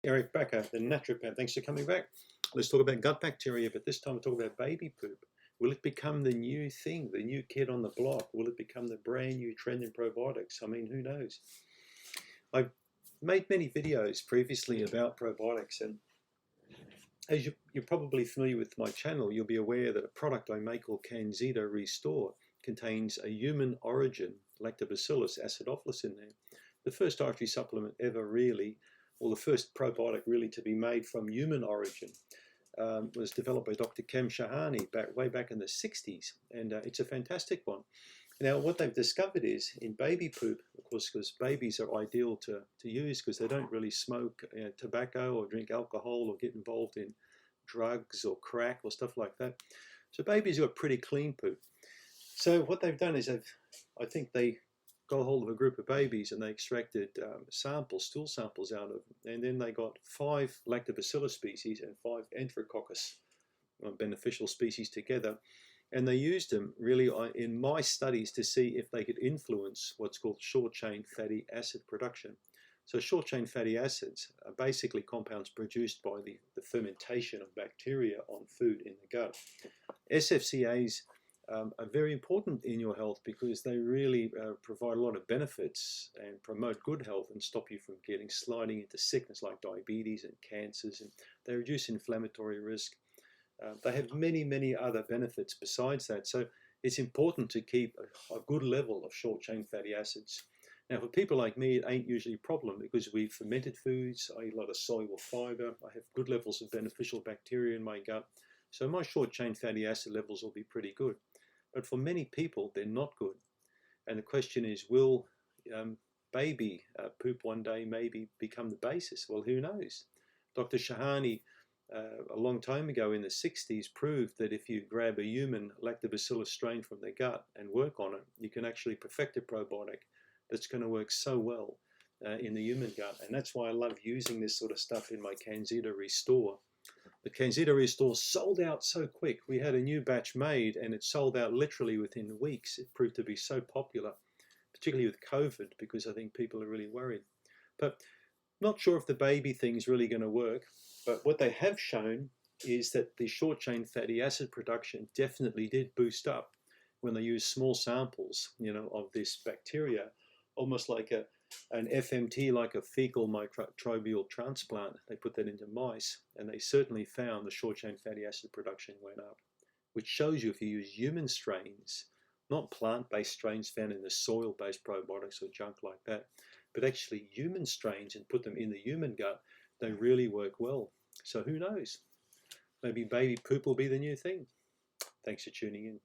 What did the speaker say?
Eric Bakker, the naturopath. Thanks for coming back. Let's talk about gut bacteria, but this time we'll talk about baby poop. Will it become the new thing, the new kid on the block? Will it become the brand new trend in probiotics? I mean, who knows? I've made many videos previously about probiotics, and as you're probably familiar with my channel, you'll be aware that a product I make called Candida Restore contains a human origin lactobacillus acidophilus in there. The first dietary supplement ever really, or the first probiotic really to be made from human origin, was developed by Dr. Kem Shahani way back in the 60s, and it's a fantastic one. Now, what they've discovered is in baby poop, of course, because babies are ideal to use because they don't really smoke tobacco or drink alcohol or get involved in drugs or crack or stuff like that. So babies got pretty clean poop. So what they've done is I think they got a hold of a group of babies and they extracted stool samples out of them. And then they got 5 lactobacillus species and 5 enterococcus beneficial species together. And they used them really in my studies to see if they could influence what's called short-chain fatty acid production. So short-chain fatty acids are basically compounds produced by the fermentation of bacteria on food in the gut. SFCAs are very important in your health because they really provide a lot of benefits and promote good health and stop you from sliding into sickness like diabetes and cancers, and they reduce inflammatory risk. They have many, many other benefits besides that. So it's important to keep a good level of short-chain fatty acids. Now, for people like me, it ain't usually a problem because we fermented foods, I eat a lot of soluble fiber, I have good levels of beneficial bacteria in my gut. So my short-chain fatty acid levels will be pretty good. But for many people, they're not good. And the question is, will baby poop one day maybe become the basis? Well, who knows? Dr. Shahani, a long time ago in the 60s, proved that if you grab a human lactobacillus strain from the gut and work on it, you can actually perfect a probiotic that's going to work so well in the human gut. And that's why I love using this sort of stuff in my Candida Restore. The Candida Restore sold out so quick. We had a new batch made and it sold out literally within weeks. It proved to be so popular, particularly with COVID, because I think people are really worried. But not sure if the baby thing is really going to work. But what they have shown is that the short-chain fatty acid production definitely did boost up when they used small samples, of this bacteria, almost like an FMT, like a fecal microbial transplant. They put that into mice, and they certainly found the short-chain fatty acid production went up, which shows you if you use human strains, not plant-based strains found in the soil-based probiotics or junk like that, but actually human strains and put them in the human gut, they really work well. So who knows? Maybe baby poop will be the new thing. Thanks for tuning in.